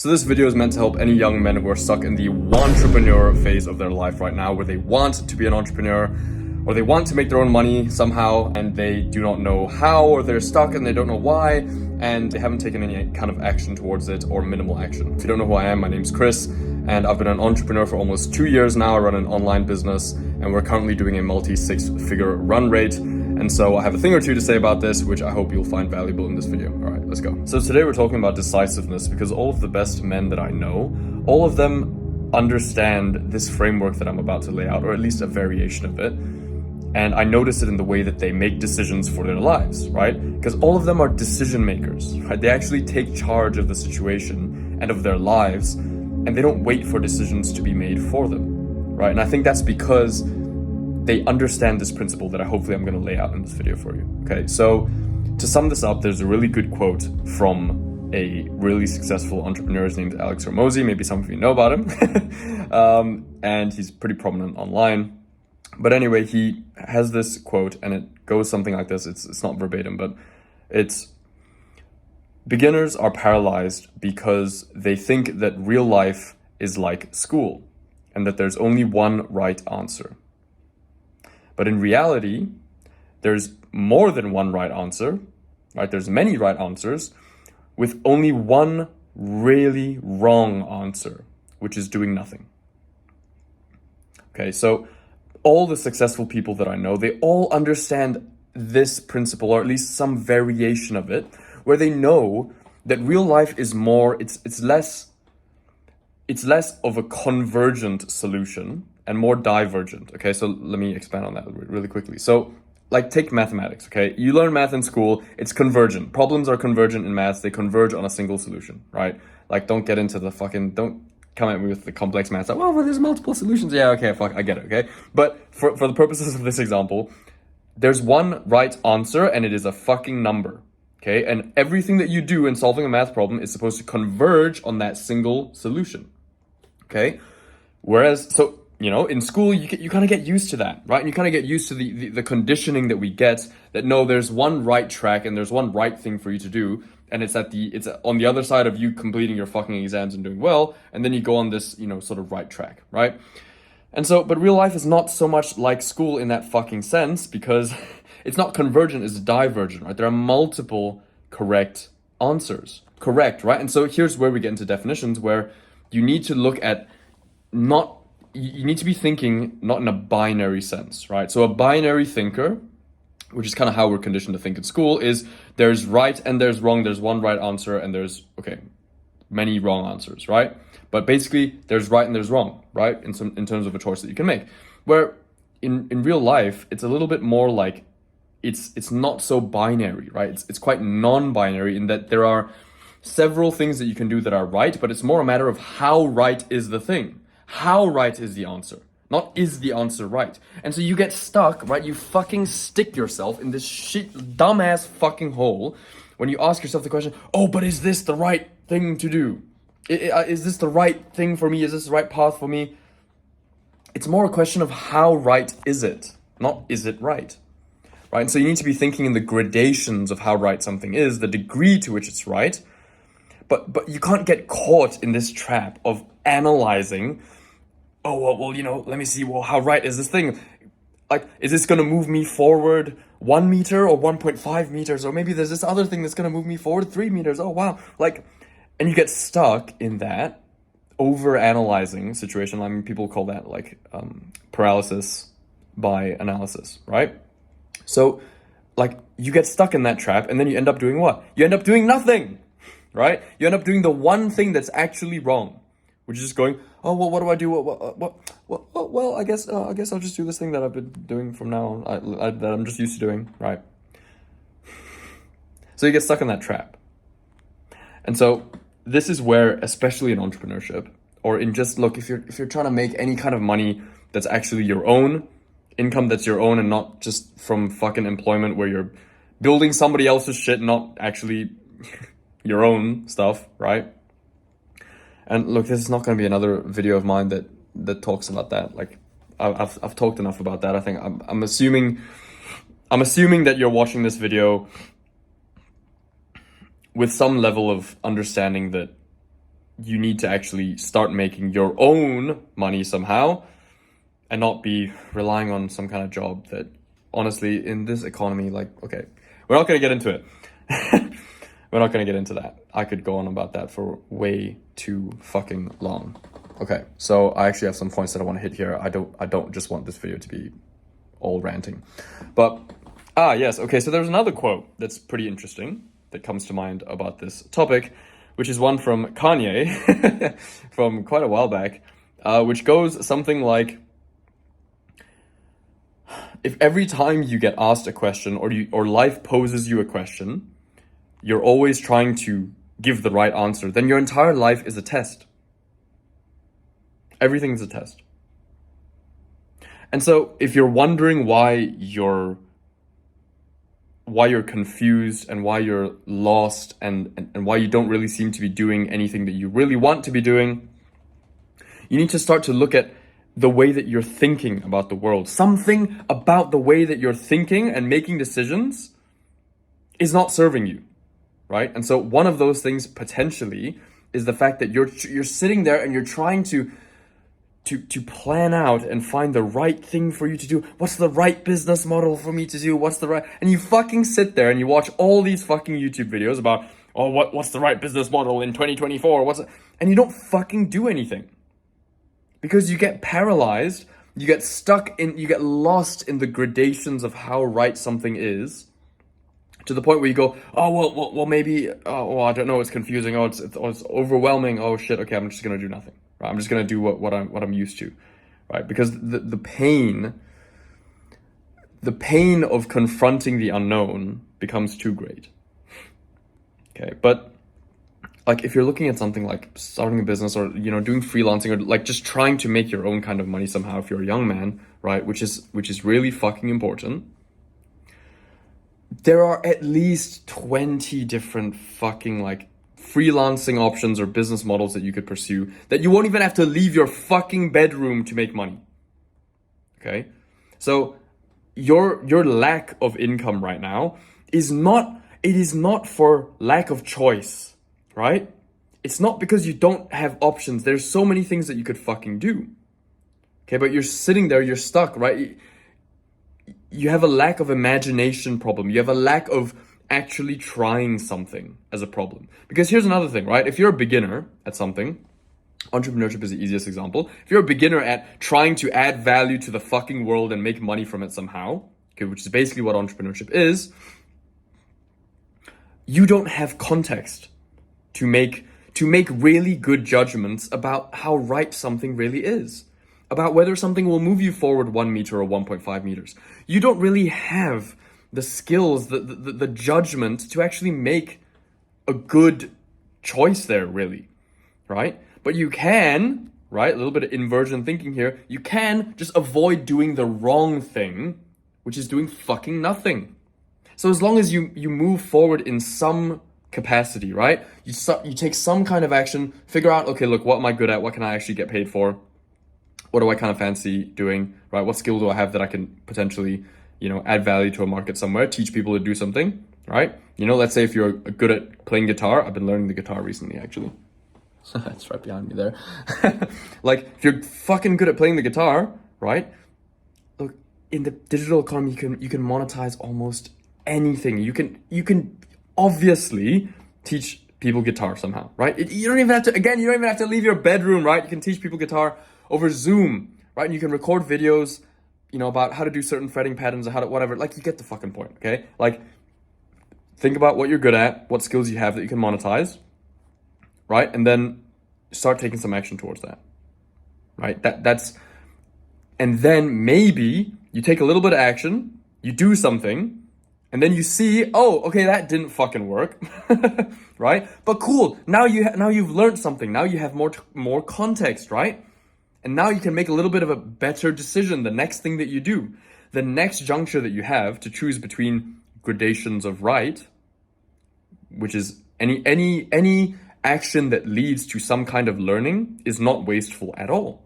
So this video is meant to help any young men who are stuck in the entrepreneur phase of their life right now, where they want to be an entrepreneur, or they want to make their own money somehow, and they do not know how, or they're stuck and they don't know why, and they haven't taken any kind of action towards it, or minimal action. If you don't know who I am, my name's Chris, and I've been an entrepreneur for almost 2 years now. I run an online business, and we're currently doing a multi-6-figure run rate. And so I have a thing or two to say about this, which I hope you'll find valuable in this video. All right, let's go. So today we're talking about decisiveness, because all of the best men that I know, all of them understand this framework that I'm about to lay out, or at least a variation of it. And I notice it in the way that they make decisions for their lives, right? Because all of them are decision makers, right? They actually take charge of the situation and of their lives, and they don't wait for decisions to be made for them, right? And I think that's because they understand this principle that hopefully I'm going to lay out in this video for you. Okay, so to sum this up, there's a really good quote from a really successful entrepreneur. His name is Alex Hormozi. Maybe some of you know about him. And he's pretty prominent online. But anyway, he has this quote, and it goes something like this. It's not verbatim, but it's: beginners are paralyzed because they think that real life is like school and that there's only one right answer. But in reality, there's more than one right answer, right? There's many right answers with only one really wrong answer, which is doing nothing. Okay, so all the successful people that I know, they all understand this principle, or at least some variation of it, where they know that real life is more, it's less of a convergent solution and more divergent. Okay, so let me expand on that really quickly. So like, take mathematics, okay? You learn math in school, it's convergent. Problems are convergent in math, they converge on a single solution, right? Like, don't come at me with the complex math. Like, well, there's multiple solutions. Yeah, okay, fuck, I get it, okay? But for the purposes of this example, there's one right answer, and it is a fucking number, okay? And everything that you do in solving a math problem is supposed to converge on that single solution, okay? Whereas, so, you know, in school, you kind of get used to that, right? And you kind of get used to the conditioning that we get, that no, there's one right track and there's one right thing for you to do. And it's on the other side of you completing your fucking exams and doing well. And then you go on this, sort of right track, right? And so, but real life is not so much like school in that fucking sense, because it's not convergent, it's divergent, right? There are multiple correct answers, correct, right? And so here's where we get into definitions, where you need to look at you need to be thinking not in a binary sense, right? So a binary thinker, which is kind of how we're conditioned to think in school, is there's right and there's wrong. There's one right answer and there's, many wrong answers, right? But basically, there's right and there's wrong, right? In terms of a choice that you can make. Where in real life, it's a little bit more like, it's not so binary, right? It's quite non-binary in that there are several things that you can do that are right, but it's more a matter of how right is the thing. How right is the answer? Not is the answer right. And so you get stuck, right? You fucking stick yourself in this dumbass fucking hole when you ask yourself the question, oh, but is this the right thing to do? Is this the right thing for me? Is this the right path for me? It's more a question of how right is it, not is it right? Right? And so you need to be thinking in the gradations of how right something is, the degree to which it's right. But you can't get caught in this trap of analyzing, oh, well, let me see, well, how right is this thing? Like, is this going to move me forward 1 meter or 1.5 meters? Or maybe there's this other thing that's going to move me forward 3 meters. Oh, wow. And you get stuck in that over-analyzing situation. I mean, people call that paralysis by analysis, right? So, you get stuck in that trap, and then you end up doing what? You end up doing nothing, right? You end up doing the one thing that's actually wrong, which is just going, oh, well, what do I do? Well, I guess I'll just do this thing that I've been doing from now on, that I'm just used to doing, right? So you get stuck in that trap. And so this is where, especially in entrepreneurship, or in just, look, if you're trying to make any kind of money that's actually your own, income that's your own, and not just from fucking employment where you're building somebody else's shit, not actually your own stuff, right? And look, this is not going to be another video of mine that talks about that. Like, I've talked enough about that. I think I'm assuming that you're watching this video with some level of understanding that you need to actually start making your own money somehow and not be relying on some kind of job that, honestly, in this economy, like, okay, we're not going to get into it. We're not going to get into that. I could go on about that for way too fucking long. Okay, so I actually have some points that I want to hit here. I don't just want this video to be all ranting. But, yes, okay, so there's another quote that's pretty interesting that comes to mind about this topic, which is one from Kanye from quite a while back, which goes something like, if every time you get asked a question or life poses you a question, you're always trying to give the right answer, then your entire life is a test. Everything's a test. And so if you're wondering why you're confused and why you're lost and why you don't really seem to be doing anything that you really want to be doing, you need to start to look at the way that you're thinking about the world. Something about the way that you're thinking and making decisions is not serving you, right? And so one of those things potentially is the fact that you're sitting there and you're trying to plan out and find the right thing for you to do. What's the right business model for me to do? And you fucking sit there and you watch all these fucking YouTube videos about, what's the right business model in 2024? And you don't fucking do anything. Because you get paralyzed, you get lost in the gradations of how right something is, to the point where you go, maybe, I don't know, it's confusing, it's overwhelming, oh shit, okay, I'm just gonna do nothing. Right? I'm just gonna do what I'm used to, right? Because the pain of confronting the unknown becomes too great. Okay, but like if you're looking at something like starting a business or doing freelancing or like just trying to make your own kind of money somehow, if you're a young man, right, which is really fucking important, there are at least 20 different fucking like freelancing options or business models that you could pursue that you won't even have to leave your fucking bedroom to make money. Okay, so your lack of income right now is not for lack of choice. Right? It's not because you don't have options. There's so many things that you could fucking do. Okay, but you're sitting there, you're stuck, right? You have a lack of imagination problem. You have a lack of actually trying something as a problem. Because here's another thing, right? If you're a beginner at something, entrepreneurship is the easiest example. If you're a beginner at trying to add value to the fucking world and make money from it somehow, okay, which is basically what entrepreneurship is, you don't have context to make really good judgments about how right something really is, about whether something will move you forward 1 meter or 1.5 meters. You don't really have the skills, the judgment to actually make a good choice there, really, right? But you can, right, a little bit of invergent thinking here, you can just avoid doing the wrong thing, which is doing fucking nothing. So as long as you move forward in some capacity, right? You take some kind of action, figure out, okay, look, what am I good at? What can I actually get paid for? What do I kind of fancy doing, right? What skill do I have that I can potentially, add value to a market somewhere, teach people to do something, right? Let's say if you're good at playing guitar. I've been learning the guitar recently, actually. It's right behind me there. Like, if you're fucking good at playing the guitar, right? Look, in the digital economy, you can monetize almost anything. You can obviously teach people guitar somehow, right? You don't even have to leave your bedroom, right? You can teach people guitar over Zoom, right? And you can record videos, about how to do certain fretting patterns or whatever. Like, you get the fucking point, okay? Like, think about what you're good at, what skills you have that you can monetize, right? And then start taking some action towards that, right? And then maybe you take a little bit of action, you do something, and then you see, okay, that didn't fucking work, right? But cool, now you've learned something. Now you have more context, right? And now you can make a little bit of a better decision the next thing that you do. The next juncture that you have to choose between gradations of right, which is any action that leads to some kind of learning, is not wasteful at all.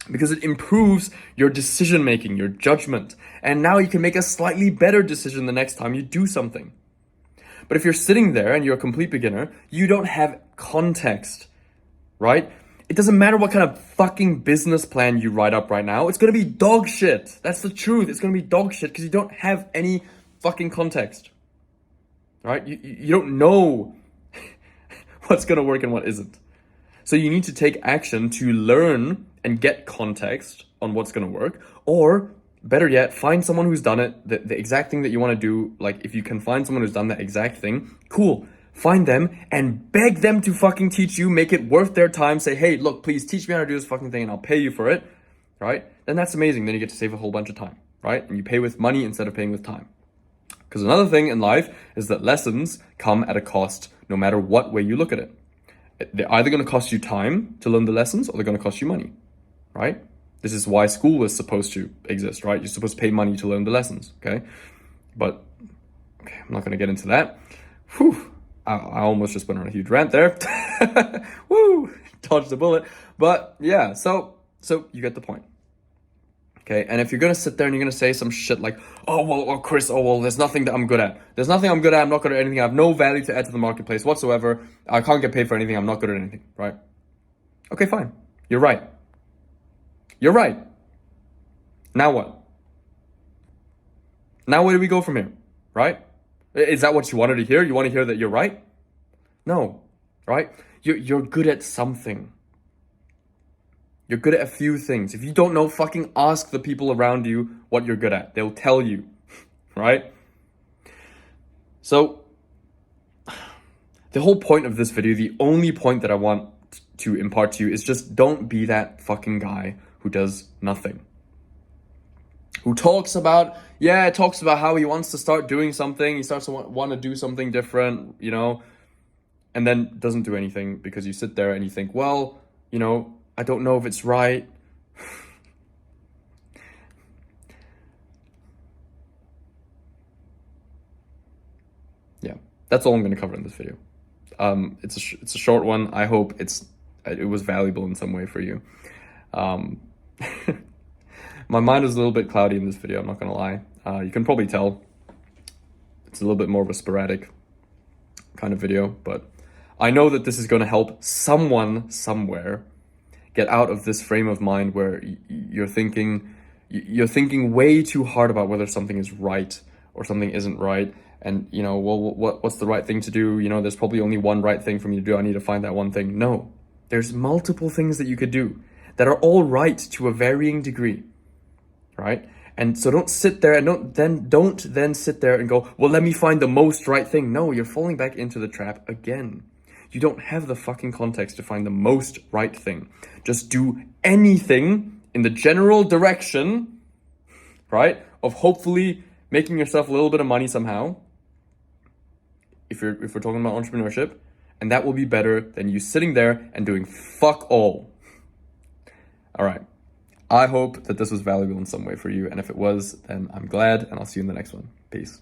Because it improves your decision making, your judgment. And now you can make a slightly better decision the next time you do something. But if you're sitting there and you're a complete beginner, you don't have context right? It doesn't matter what kind of fucking business plan you write up right now. It's gonna be dog shit. That's the truth. It's gonna be dog shit because you don't have any fucking context, right? You don't know what's gonna work and what isn't. So you need to take action to learn and get context on what's gonna work, or better yet, find someone who's done it, the exact thing that you want to do. Like, if you can find someone who's done that exact thing, cool. Find them and beg them to fucking teach you, make it worth their time. Say, hey, look, please teach me how to do this fucking thing and I'll pay you for it, right? Then that's amazing. Then you get to save a whole bunch of time, right? And you pay with money instead of paying with time. Because another thing in life is that lessons come at a cost no matter what way you look at it. They're either going to cost you time to learn the lessons or they're going to cost you money, right? This is why school is supposed to exist, right? You're supposed to pay money to learn the lessons, okay? But, okay, I'm not going to get into that. Whew, I almost just went on a huge rant there. Woo, dodged the bullet. But yeah, so you get the point. Okay, and if you're going to sit there and you're going to say some shit like, Chris, there's nothing that I'm good at. There's nothing I'm good at. I'm not good at anything. I have no value to add to the marketplace whatsoever. I can't get paid for anything. I'm not good at anything, right? Okay, fine. You're right. You're right. Now what? Now where do we go from here, right? Is that what you wanted to hear? You want to hear that you're right? No, right? You're good at something. You're good at a few things. If you don't know, fucking ask the people around you what you're good at. They'll tell you, right? So, the whole point of this video, the only point that I want to impart to you is just don't be that fucking guy who does nothing. Who talks about how he wants to start doing something. He starts to want to do something different, and then doesn't do anything because you sit there and you think, well, I don't know if it's right. Yeah, that's all I'm going to cover in this video. It's a short one. I hope it was valuable in some way for you. My mind is a little bit cloudy in this video, I'm not gonna lie. You can probably tell it's a little bit more of a sporadic kind of video, but I know that this is gonna help someone somewhere get out of this frame of mind where you're thinking way too hard about whether something is right or something isn't right. And, what's the right thing to do? There's probably only one right thing for me to do. I need to find that one thing. No, there's multiple things that you could do that are all right to a varying degree, right? And so don't sit there and don't then sit there and go, well, let me find the most right thing. No, you're falling back into the trap again. You don't have the fucking context to find the most right thing. Just do anything in the general direction, right, of hopefully making yourself a little bit of money somehow, if we're talking about entrepreneurship, and that will be better than you sitting there and doing fuck all. All right. I hope that this was valuable in some way for you, and if it was, then I'm glad, and I'll see you in the next one. Peace.